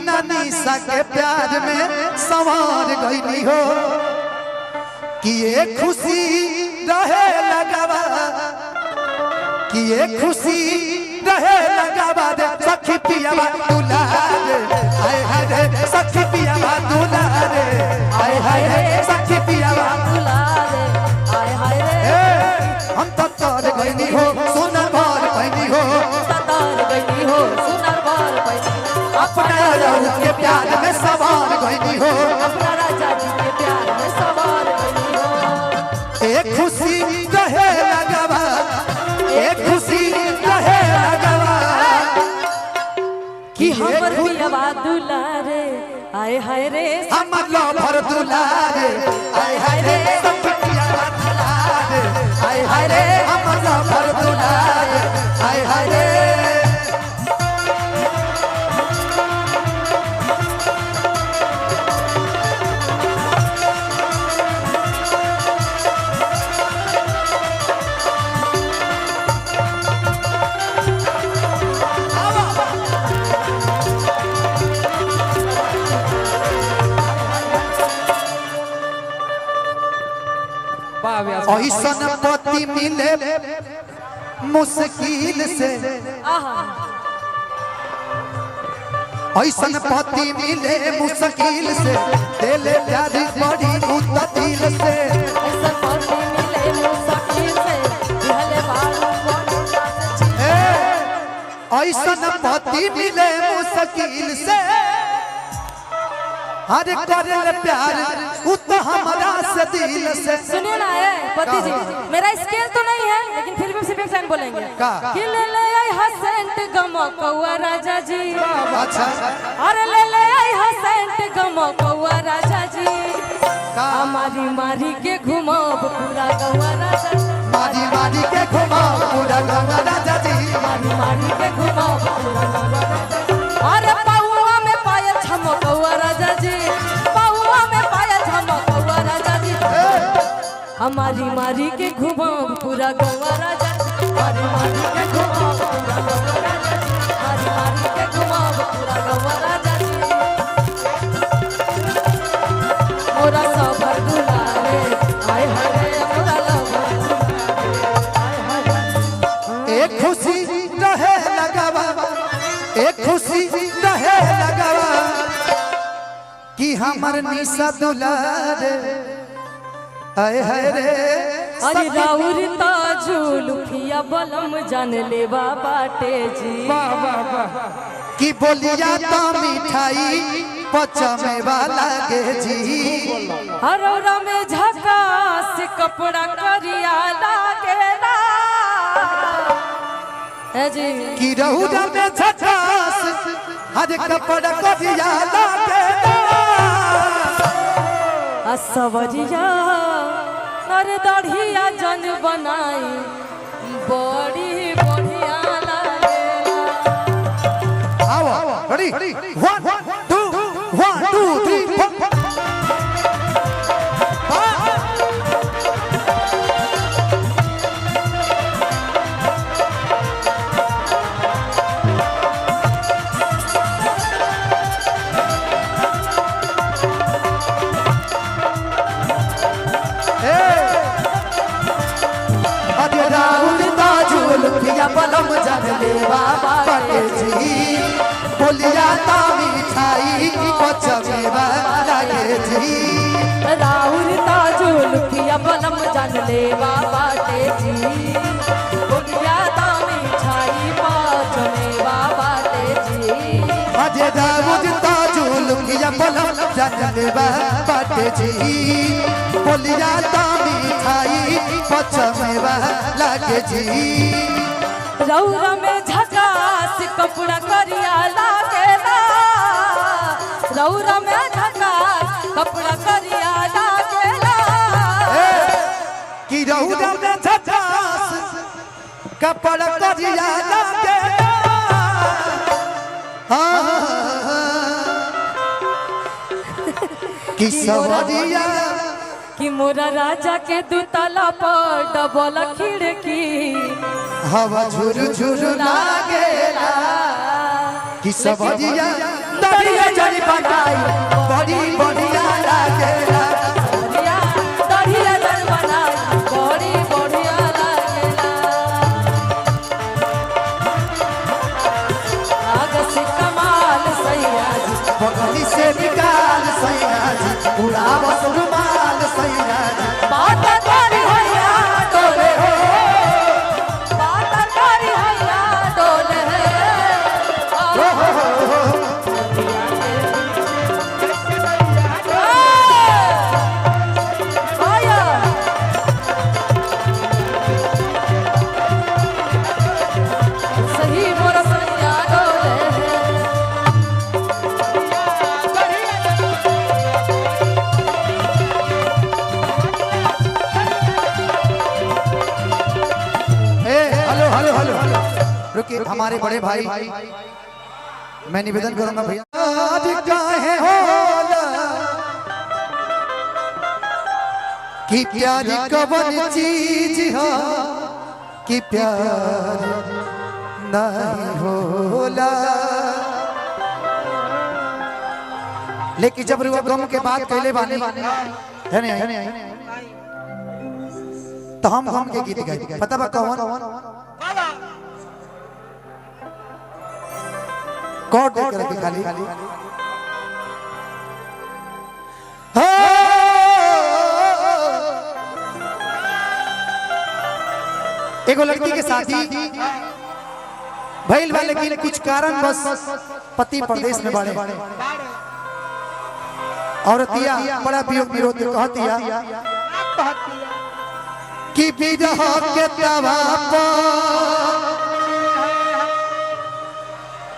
अपना निशा के प्यार में संवार गई हो कि ये खुशी रहे लगावा कि ये खुशी रहे लगावा रे सखी पियावा दुलारे हाय हाय रे सखी पियावा दुलारे हाय हाय रे सखी पियावा दुलारे हाय हाय रे हम तो तार गईनी हो सोना बार पैनी हो तार गईनी हो सुनर बार पैनी अपना राजा के प्यार में सवार गईनी हो अपना राजा जी के प्यार में सवार गईनी हो एक खुशी रहे लगावा एक खुशी रहे लगावा कि हमर पियावा दुलारे हाय हाय रे हमर लवर दुलारे हाय हाय रे सखी पियावा दुलारे हाय हाय रे हमर लवर दुलारे हाय हाय रे ऐसन पति मिले मुश्किल से ऐसन पति मिले मुश्किल से दिले प्यार बड़ी मुतदिल से ऐसन पति मिले मुश्किल से दिहले ऐसन पति मिले मुश्किल से हर करे प्यार वो तो हमारा से दिल से सुनिए ना पति जी मेरा स्केल तो नहीं है लेकिन फिर भी सिर्फ एक लाइन बोलेंगे कि ले ले आई हसेंट गमो कौआ राजा जी अच्छा अरे ले ले आई हसेंट गमो कौआ राजा जी हमारी मारी के घुमाओ पूरा गौआ राजा मारी मारी के घुमाओ पूरा गौआ राजा जी मारी मारी के घुमाओ पूरा गौआ राजा जी अरे पाहुआ में पायल छमो कौआ राजा जी पाहुआ में पायल छमो कौआ राजा जी हमारी मारी के घुमाओ पूरा गौआ राजा हमारी मारी के घुमाओ पूरा गौआ राजा हमारी मारी के घुमाओ पूरा गौआ राजा मोरा सफर दुलारे हाय हाय मोरा लवर एक खुशी रहे लगावा एक खुशी रहे लगावा कि हमर निशा दुलारे आए हाय रे अरे राउर ताजुल फिया बलम जान ले बाटे जी वाह वाह वाह कि बोलिया तो मिठाई पचमे वाला के जी हरौरा में झकास कपड़ा करिया लागेला है जी कि रहुरा में झकास हर कपड़ा करिया लागेला असवरिया अरे दाढ़िया जन बनाई बड़ी बढ़िया लागेला आओ रेडी 1 2 1 2 3 4 बलम जान ले बाबा जी बोलिया ता मिठाई पचमे वाला के जी राउर ताजुल फिया बलम जान ले बाटे जी बोलिया ता मिठाई पचमे बाटे जी अजय दाऊद ताजुल फिया बलम जान ले बाबा जी बोलिया ता मिठाई पचमे वाला के जी रौरा में झकास कपड़ा करिया लागेला रौरा में झकास कपड़ा करिया लागेला कि रौरा में झकास कपड़ा करिया लागेला कि सवरिया कि मोरा राजा के दुतला पर डबल खिड़की हवा झुर झुर लागेला कि सवरिया दरिया बनाई बड़ी बढ़िया लागेला बढ़िया दढ़िया जन बनाई बड़ी बढ़िया लागेला आग से कमाल सैया जी बगली से निकाल सैया जी उड़ाव रुमाल सैया जी बात करी हैया डोले हो बात करी हैया डोले सही मोर सैया डोले हेलो हेलो हेलो रुकिए हमारे बड़े भाई मैं निवेदन करूंगा भैया आज काहे होला कि प्यार कवन चीज है कि प्यार नहीं होला लेकिन जब रुआ गम के बात कहले बानी है नहीं तो हम गम के गीत गाए पता बा कौन कौन देख रहे खाली एगो लड़की के साथी भइल वाले लेकिन कुछ कारण बस पति प्रदेश में बाड़े औरतिया बड़ा वियोग विरोध कहतिया कि विरह के तवा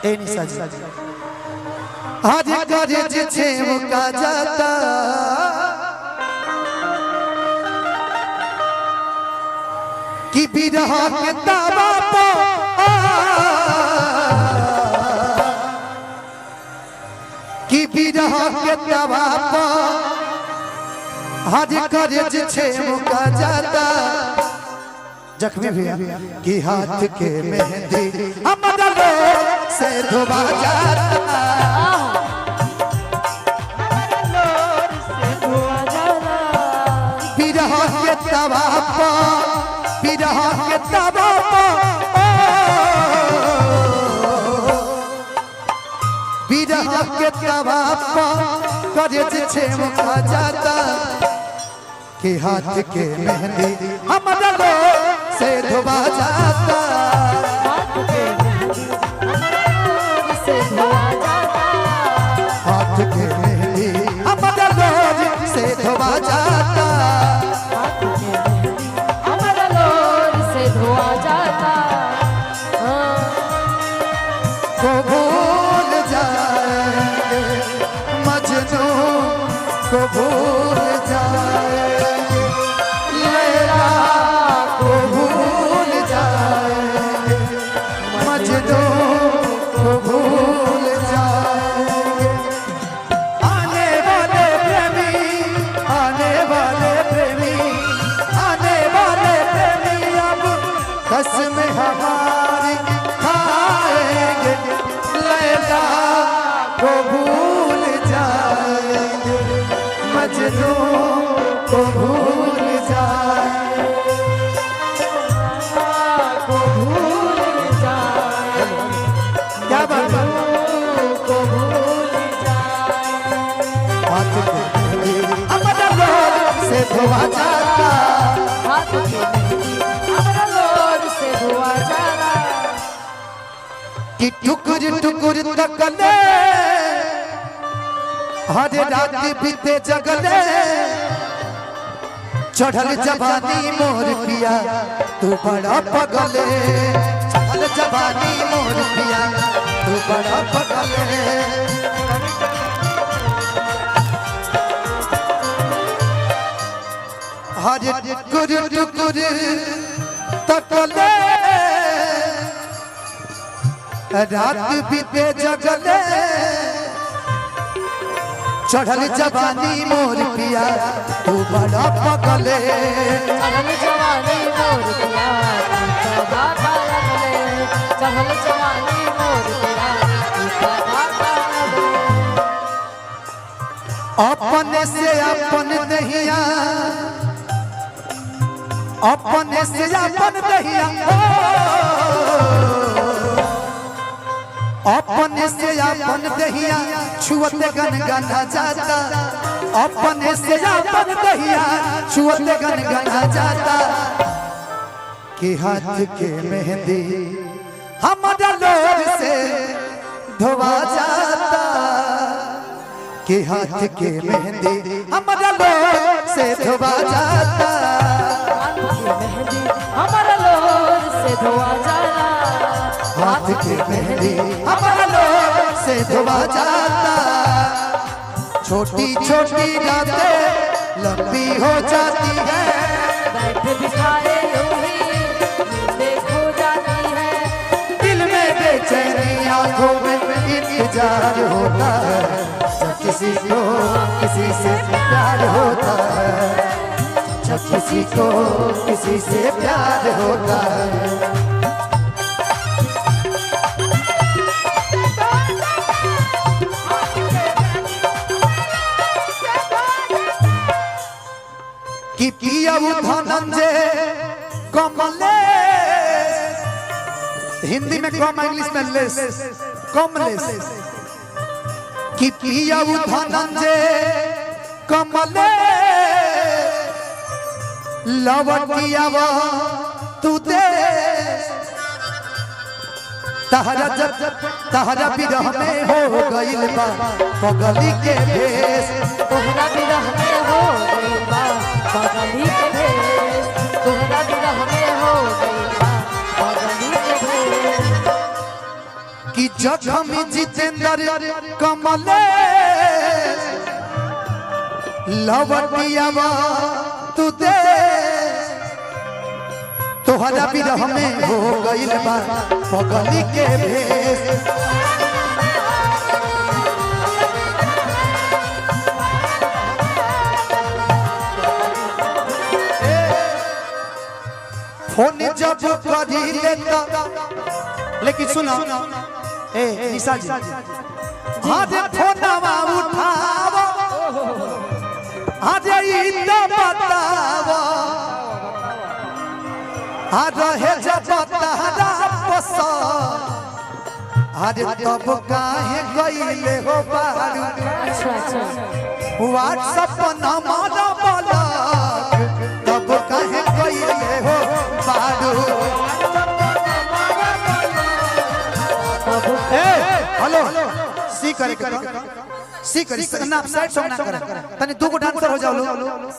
ए निशा जी आज करे छे मुका जाता कि विरह के तवा कि विरह के तवा आज करे छे मुका जाता जख्मी भैया कि हाथ के मेहंदी हमारा लोग से धोबा जाता विरह के तवा विरह के तवा विरह के तवा करे छे मुका जाता कि हाथ के मेहंदी हमारा लोग से धोबा जाता हाथ के मेहंदी से धोआ जाता हाथ के मेहंदी हमारा लोग से धोबा जाता हाथ के मेहंदी हमारा लोर से धोआ जाता को भूल जाएंगे मजनू को भूल जाएंगे लैला को भूल जाएंगे मजनू को भूल जाएंगे आने वाले प्रेमी आने वाले प्रेमी आने वाले प्रेमी अब कसम हमारी खाएंगे लैला को भूल जाएंगे मजनू को भूल जाएंगे को भूल जाए क्या बात है को भूल जाए हाथ के मेहंदी हमारा लोग से धोआ जाता हाथ के मेहंदी हमारा लोर से धोआ जाता कि टुकुर टुकुर तकले हर रात बीते जगले चढ़ल जवानी मोर पिया तू बड़ा पगले चढ़ल जवानी मोर पिया तू बड़ा पगले हर टुकुर टुकुर तकले रात बीते जगले चढ़ल जवानी मोर पिया तू बड़ा पगले चढ़ल जवानी मोर पिया तू तो बाबा लगले चढ़ल जवानी मोर पिया तू तो बाबा लगले अपने से अपन दहिया, अपने से अपन दहिया, अपने से अपन दहिया छुअते गनगना जाता, अपने से अपन दहिया छुअते गनगना जाता। कि हाथ के मेहंदी हमारा लोर से धोवा जाता, कि हाथ के मेहंदी हमारा लोर से धोवा जाता, हमारा लोर से धोआ जाला, हाथ की मेहंदी हमारा लोर से धोआ जाता। छोटी छोटी रातें लंबी हो जाती है, बैठे बिठाए यूं ही नींदें खो जाती है, दिल में बेचैनी आंखों में इंतजार होता है, जब किसी को किसी से प्यार होता है, जब किसी को किसी से प्यार होता है। कि पिया धनंजय कमलेश, हिंदी में कम इंग्लिश में लेस, कमलेश। कि पिया धनंजय कमलेश लवटिया तू दे, तहरा तहरा बिरह में हो गइल बा पगली के भेष, तोहरा बिरह में हो गई बा पगली के भेष, तोहरा बिरह में हो गई बा पगली के भेष। कि जखमी जितेंद्र कमलेश लवटिया तू दे, तोहरा बिरह में हो गइल बा पगली के भेष। फोन जब करी लेता, लेकिन सुना ए निशा जी, आज फोनवा उठावा, आज ई तो बतावा, आज रहे जब तहरा पसंद, आज तब काहे गइले हो बारू, व्हाट्सएप नंबर ब्लॉक, तब काहे गइले हो बारू। हेलो सी करे सी करे ना साइड सॉन्ग ना करे, तनी दो को डांसर हो जाओ लो।